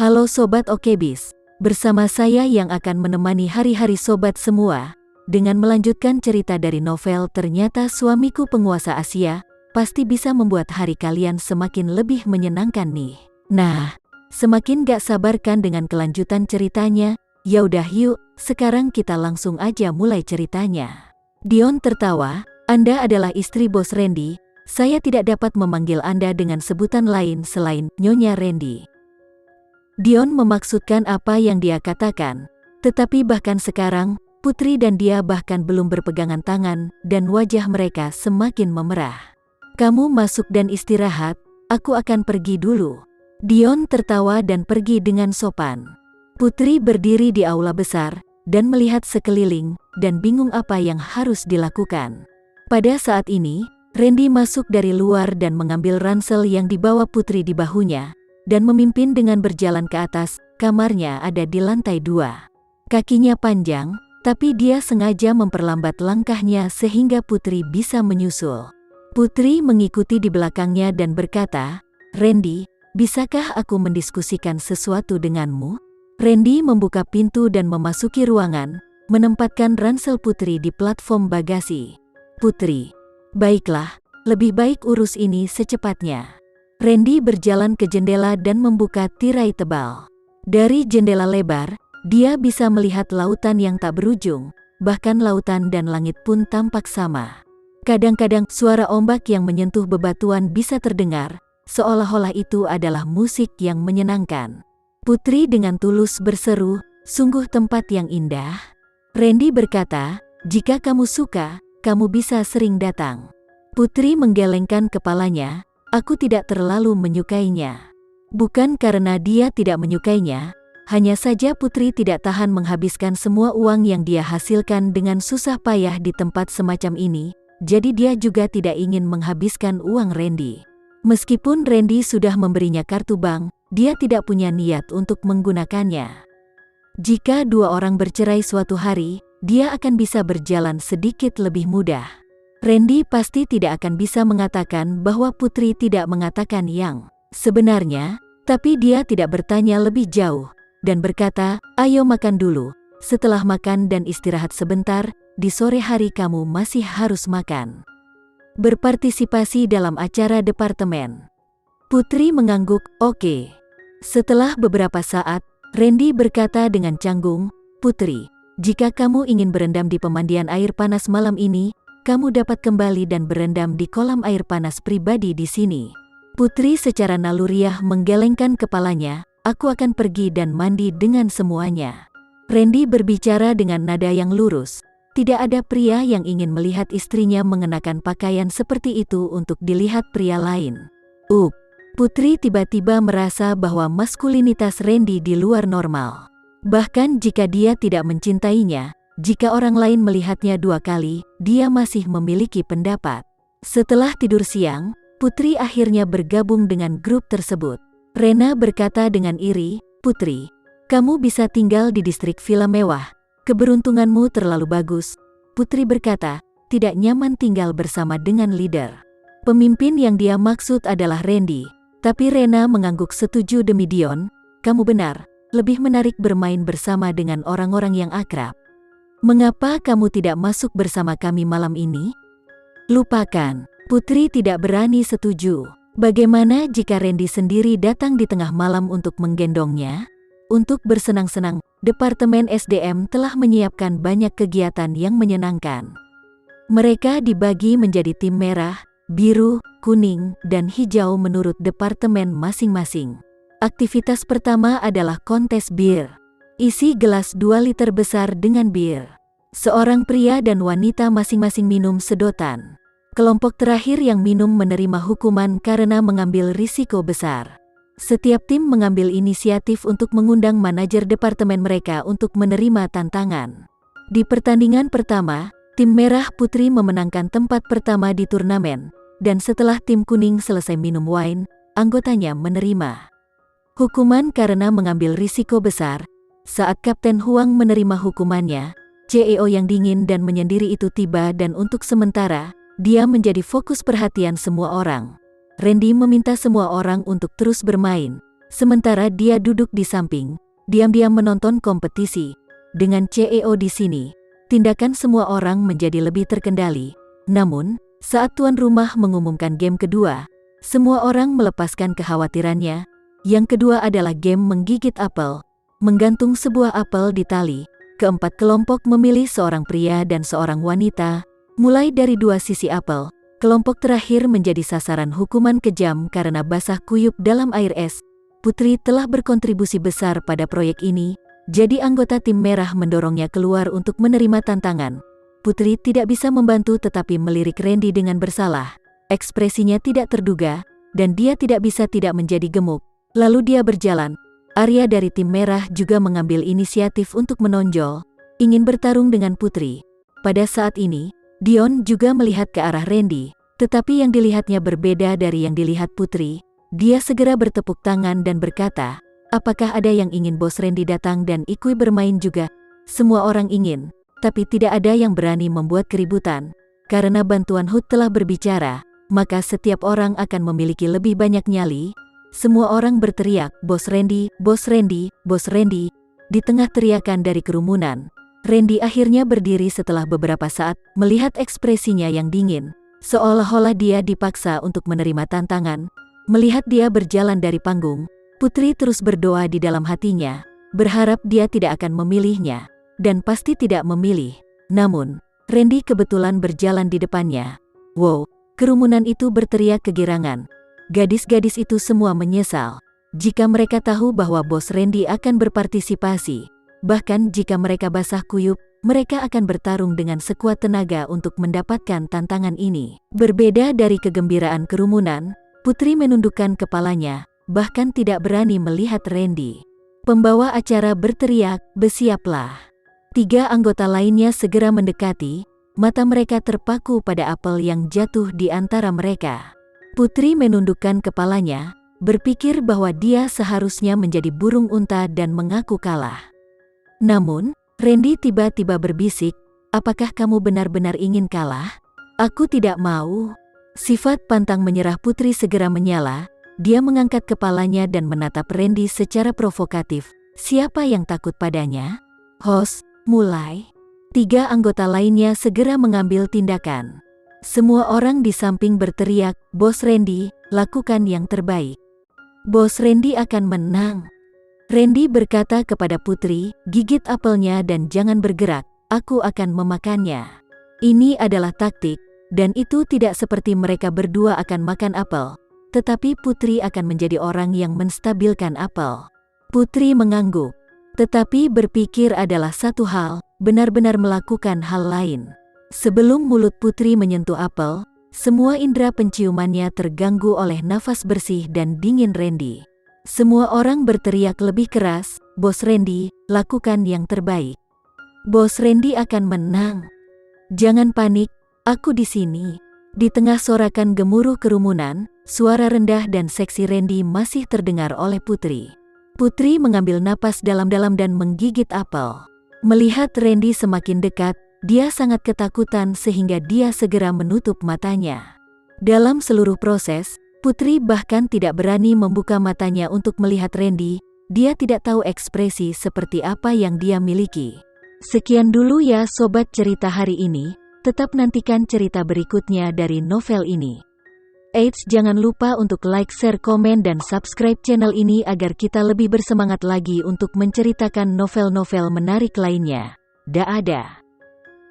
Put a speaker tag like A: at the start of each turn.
A: Halo Sobat Okebis, bersama saya yang akan menemani hari-hari Sobat semua, dengan melanjutkan cerita dari novel Ternyata Suamiku Penguasa Asia, pasti bisa membuat hari kalian semakin lebih menyenangkan nih. Nah, semakin gak sabar kan dengan kelanjutan ceritanya? Yaudah yuk, sekarang kita langsung aja mulai ceritanya. Dion tertawa, Anda adalah istri bos Randy, saya tidak dapat memanggil Anda dengan sebutan lain selain Nyonya Randy. Dion memaksudkan apa yang dia katakan, tetapi bahkan sekarang, Putri dan dia bahkan belum berpegangan tangan dan wajah mereka semakin memerah. Kamu masuk dan istirahat, aku akan pergi dulu. Dion tertawa dan pergi dengan sopan. Putri berdiri di aula besar dan melihat sekeliling dan bingung apa yang harus dilakukan. Pada saat ini, Randy masuk dari luar dan mengambil ransel yang dibawa Putri di bahunya dan memimpin dengan berjalan ke atas. Kamarnya ada di lantai 2. Kakinya panjang, tapi dia sengaja memperlambat langkahnya sehingga Putri bisa menyusul. Putri mengikuti di belakangnya dan berkata, "Randy, bisakah aku mendiskusikan sesuatu denganmu?" Randy membuka pintu dan memasuki ruangan, menempatkan ransel Putri di platform bagasi. "Putri, baiklah, lebih baik urus ini secepatnya." Randy berjalan ke jendela dan membuka tirai tebal. Dari jendela lebar, dia bisa melihat lautan yang tak berujung, bahkan lautan dan langit pun tampak sama. Kadang-kadang suara ombak yang menyentuh bebatuan bisa terdengar, seolah-olah itu adalah musik yang menyenangkan. Putri dengan tulus berseru, "Sungguh tempat yang indah." Randy berkata, "Jika kamu suka, kamu bisa sering datang." Putri menggelengkan kepalanya, "Aku tidak terlalu menyukainya." Bukan karena dia tidak menyukainya, hanya saja Putri tidak tahan menghabiskan semua uang yang dia hasilkan dengan susah payah di tempat semacam ini, jadi dia juga tidak ingin menghabiskan uang Randy. Meskipun Randy sudah memberinya kartu bank, dia tidak punya niat untuk menggunakannya. Jika dua orang bercerai suatu hari, dia akan bisa berjalan sedikit lebih mudah. Randy pasti tidak akan bisa mengatakan bahwa Putri tidak mengatakan yang sebenarnya, tapi dia tidak bertanya lebih jauh dan berkata, "Ayo makan dulu. Setelah makan dan istirahat sebentar, di sore hari kamu masih harus makan." Berpartisipasi dalam acara departemen. Putri mengangguk, "Oke." Setelah beberapa saat, Randy berkata dengan canggung, "Putri, jika kamu ingin berendam di pemandian air panas malam ini, kamu dapat kembali dan berendam di kolam air panas pribadi di sini." Putri secara naluriah menggelengkan kepalanya, "Aku akan pergi dan mandi dengan semuanya." Randy berbicara dengan nada yang lurus. Tidak ada pria yang ingin melihat istrinya mengenakan pakaian seperti itu untuk dilihat pria lain. Putri tiba-tiba merasa bahwa maskulinitas Randy di luar normal. Bahkan jika dia tidak mencintainya, jika orang lain melihatnya 2 kali, dia masih memiliki pendapat. Setelah tidur siang, Putri akhirnya bergabung dengan grup tersebut. Rena berkata dengan iri, "Putri, kamu bisa tinggal di distrik villa mewah. Keberuntunganmu terlalu bagus." Putri berkata, tidak nyaman tinggal bersama dengan leader. Pemimpin yang dia maksud adalah Randy, tapi Rena mengangguk setuju demi Dion, "Kamu benar, lebih menarik bermain bersama dengan orang-orang yang akrab. Mengapa kamu tidak masuk bersama kami malam ini?" "Lupakan." Putri tidak berani setuju. Bagaimana jika Randy sendiri datang di tengah malam untuk menggendongnya? Untuk bersenang-senang, Departemen SDM telah menyiapkan banyak kegiatan yang menyenangkan. Mereka dibagi menjadi tim merah, biru, kuning, dan hijau menurut departemen masing-masing. Aktivitas pertama adalah kontes bir. Isi gelas 2 liter besar dengan bir. Seorang pria dan wanita masing-masing minum sedotan. Kelompok terakhir yang minum menerima hukuman karena mengambil risiko besar. Setiap tim mengambil inisiatif untuk mengundang manajer departemen mereka untuk menerima tantangan. Di pertandingan pertama, tim merah Putri memenangkan tempat pertama di turnamen, dan setelah tim kuning selesai minum wine, anggotanya menerima hukuman karena mengambil risiko besar. Saat Kapten Huang menerima hukumannya, CEO yang dingin dan menyendiri itu tiba dan untuk sementara, dia menjadi fokus perhatian semua orang. Randy meminta semua orang untuk terus bermain, Sementara dia duduk di samping, diam-diam menonton kompetisi. Dengan CEO di sini, tindakan semua orang menjadi lebih terkendali. Namun, saat tuan rumah mengumumkan game kedua, semua orang melepaskan kekhawatirannya. Yang kedua adalah game menggigit apel. Menggantung sebuah apel di tali, keempat kelompok memilih seorang pria dan seorang wanita. Mulai dari dua sisi apel, kelompok terakhir menjadi sasaran hukuman kejam karena basah kuyup dalam air es. Putri telah berkontribusi besar pada proyek ini, jadi anggota tim merah mendorongnya keluar untuk menerima tantangan. Putri tidak bisa membantu tetapi melirik Randy dengan bersalah. Ekspresinya tidak terduga, dan dia tidak bisa tidak menjadi gemuk. Lalu dia berjalan. Arya dari tim merah juga mengambil inisiatif untuk menonjol, ingin bertarung dengan Putri. Pada saat ini, Dion juga melihat ke arah Randy, tetapi yang dilihatnya berbeda dari yang dilihat Putri. Dia segera bertepuk tangan dan berkata, "Apakah ada yang ingin Bos Randy datang dan ikut bermain juga?" Semua orang ingin, tapi tidak ada yang berani membuat keributan. Karena bantuan Hood telah berbicara, maka setiap orang akan memiliki lebih banyak nyali. Semua orang berteriak, "Bos Randy, Bos Randy, Bos Randy." Di tengah teriakan dari kerumunan, Randy akhirnya berdiri setelah beberapa saat, melihat ekspresinya yang dingin, seolah-olah dia dipaksa untuk menerima tantangan. Melihat dia berjalan dari panggung, Putri terus berdoa di dalam hatinya, berharap dia tidak akan memilihnya, dan pasti tidak memilih. Namun, Randy kebetulan berjalan di depannya. Wow, kerumunan itu berteriak kegirangan. Gadis-gadis itu semua menyesal. Jika mereka tahu bahwa Bos Randy akan berpartisipasi, bahkan jika mereka basah kuyup, mereka akan bertarung dengan sekuat tenaga untuk mendapatkan tantangan ini. Berbeda dari kegembiraan kerumunan, Putri menundukkan kepalanya, bahkan tidak berani melihat Randy. Pembawa acara berteriak, "Bersiaplah." 3 anggota lainnya segera mendekati, mata mereka terpaku pada apel yang jatuh di antara mereka. Putri menundukkan kepalanya, berpikir bahwa dia seharusnya menjadi burung unta dan mengaku kalah. Namun, Randy tiba-tiba berbisik, "Apakah kamu benar-benar ingin kalah?" "Aku tidak mau." Sifat pantang menyerah Putri segera menyala. Dia mengangkat kepalanya dan menatap Randy secara provokatif. Siapa yang takut padanya? "Host, mulai." 3 anggota lainnya segera mengambil tindakan. Semua orang di samping berteriak, "Bos Randy, lakukan yang terbaik. Bos Randy akan menang." Randy berkata kepada Putri, "Gigit apelnya dan jangan bergerak, aku akan memakannya." Ini adalah taktik, dan itu tidak seperti mereka berdua akan makan apel, tetapi Putri akan menjadi orang yang menstabilkan apel. Putri mengangguk, tetapi berpikir adalah satu hal, benar-benar melakukan hal lain. Sebelum mulut Putri menyentuh apel, semua indera penciumannya terganggu oleh nafas bersih dan dingin Randy. Semua orang berteriak lebih keras, "Bos Randy, lakukan yang terbaik. Bos Randy akan menang. Jangan panik, aku di sini." Di tengah sorakan gemuruh kerumunan, suara rendah dan seksi Randy masih terdengar oleh Putri. Putri mengambil napas dalam-dalam dan menggigit apel. Melihat Randy semakin dekat, dia sangat ketakutan sehingga dia segera menutup matanya. Dalam seluruh proses, Putri bahkan tidak berani membuka matanya untuk melihat Randy. Dia tidak tahu ekspresi seperti apa yang dia miliki. Sekian dulu ya sobat cerita hari ini, tetap nantikan cerita berikutnya dari novel ini. Eits, jangan lupa untuk like, share, komen, dan subscribe channel ini agar kita lebih bersemangat lagi untuk menceritakan novel-novel menarik lainnya. Dah ada.